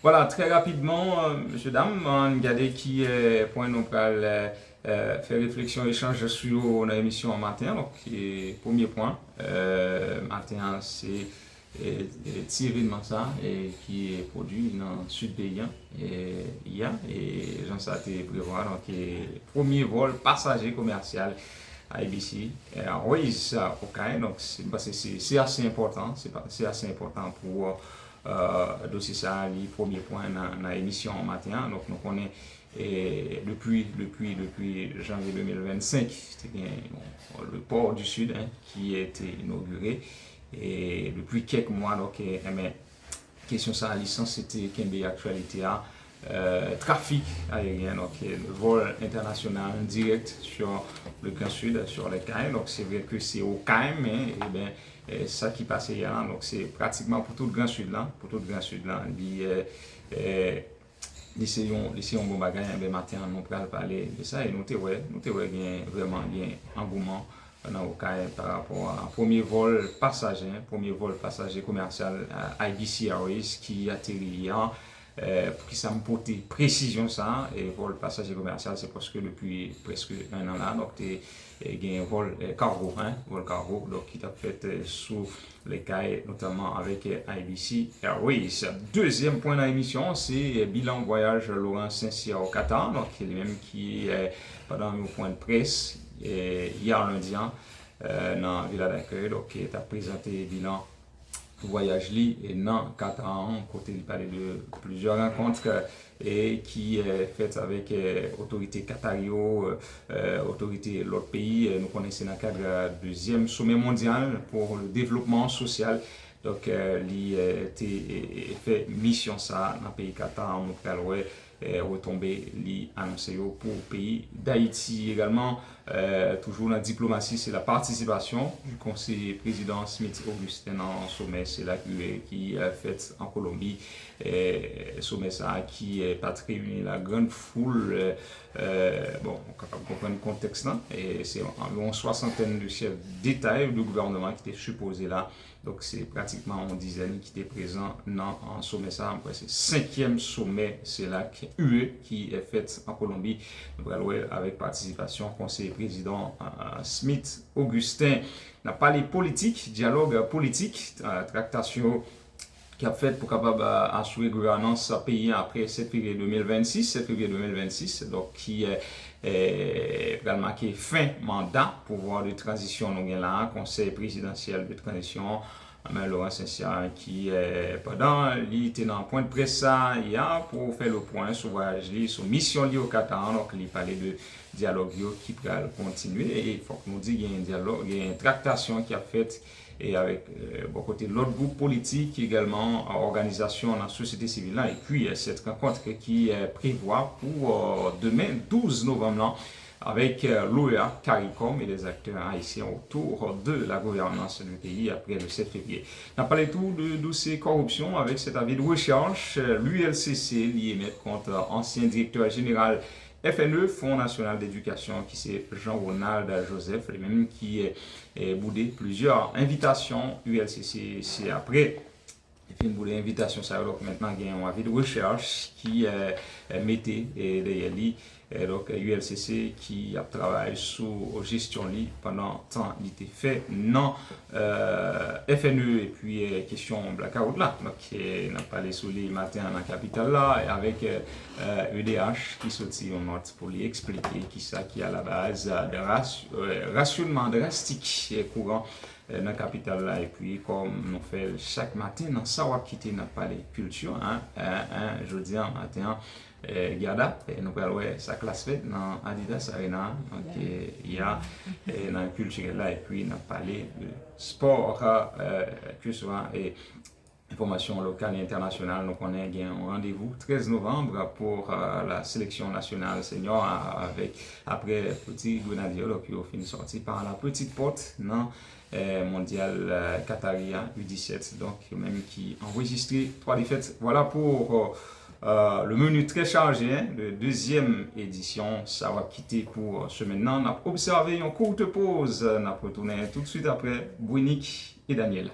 Voilà, très rapidement, monsieur, dame, on regarde qui point nous parle faire réflexion, échange sur l'émission en matin. Donc, premier point, matin, c'est petit événement ça qui est produit dans le sud pays et hier et j'en sais prévoir donc premier vol passager commercial à ABC oui ça ok donc c'est assez important c'est assez important pour dossier ça les premiers points dans l'émission en matin donc nous connaissons depuis janvier 2025 c'était bien le port du Sud qui a été inauguré et depuis quelques mois, donc, mais, question ça, la licence, c'était Kembe Actualité A. Trafic aérien, donc le vol international direct sur le Grand Sud, sur les CAIM. Donc c'est vrai que c'est au CAIM, et bien, ça qui passait hier, donc c'est pratiquement pour tout le Grand Sud là, pour tout le Grand Sud là. L'essayons bon bagage, ben matin, nous pourrons parler de ça et nous avons vraiment un engouement dans le cas par rapport à un premier vol passager commercial à IBC Airways qui atterrit hier. Pour qu'il ça me porte précision ça et vol passager commercial c'est parce que depuis presque un an là donc il y a un vol cargo donc qui t'a fait sous les cailles notamment avec IBC Airways. Deuxième point de l'émission c'est bilan voyage Laurent Saint-Cyr au Qatar donc il est même qui pendant un point de presse hier lundi dans la Villa d'accueil donc il a présenté bilan voyage li et non Qatar côté il parlait de plusieurs rencontres et qui est faite avec autorités qatario autorités de l'autre pays nous connaissons dans le cadre du deuxième sommet mondial pour le développement social donc il a fait mission ça dans le pays Qatar nous pourrons retomber li annoncé pour le pays d'Haïti également toujours dans la diplomatie c'est la participation du conseiller président Smith Augustin en sommet c'est la qui est faite en Colombie sommet ça qui est pas réuni la grande foule bon on peut comprendre le contexte là et c'est environ soixantaine de chefs d'État et de gouvernement qui étaient supposés là donc c'est pratiquement une dizaine qui étaient présents dans un sommet ça après c'est cinquième sommet c'est là UE qui est fait en Colombie avec participation conseiller président Smith Augustin n'a pas les politiques dialogue politique tractation qui a fait pour capable assurer gouvernance pays après 7 février 2026 donc qui est marqué fin mandat pouvoir de transition nous là conseil présidentiel de transition Laurent Saint-Cyr qui pendant il était dans un point de presse hier pour faire le point sur voyage sur mission liée au Qatar donc il parlait de dialogue qui va continuer et il faut que nous disions qu'il y a un dialogue il y a une tractation qui a fait et avec bon côté l'autre groupe politique également organisation dans la société civile là, et puis cette rencontre qui prévoit pour demain 12 novembre avec l'OEA, CARICOM et les acteurs haïtiens autour de la gouvernance du pays après le 7 février. On a parlé tout de dossier corruption avec cet avis de recherche. L'ULCC lié contre ancien directeur général FNE, Fonds national d'éducation, qui c'est Jean-Ronald Joseph, le même qui est boudé plusieurs invitations ULCC. C'est après il fait une invitation ça donc maintenant il y a un avis de recherche qui mettait derrière lui donc ULCC qui a travaillé sur gestion li pendant temps il était fait non FNE et puis question blackout là donc on a parlé sur les matins dans la capitale là avec EDH qui sortit une note pour lui expliquer qui ça qui est à la base de rationnement drastique et courant dans la capitale là et puis comme nous fait chaque matin dans Sawa quitter n'a pas les cultures jeudi en matin Garda et nous parlons sa classe faite dans Adidas Arena donc il y a dans la culture là et puis n'a parlé de sport que soit et information locale et internationale. Donc, on a un rendez-vous 13 novembre pour la sélection nationale senior après petit Grenadier qui a fini sorti par la petite porte non mondial Qataria U17. Donc, même qui enregistré 3 défaites. Voilà pour le menu très chargé de deuxième édition. Ça va quitter pour ce maintenant. On a observé une courte pause. On a retourné tout de suite après Brunique et Daniel.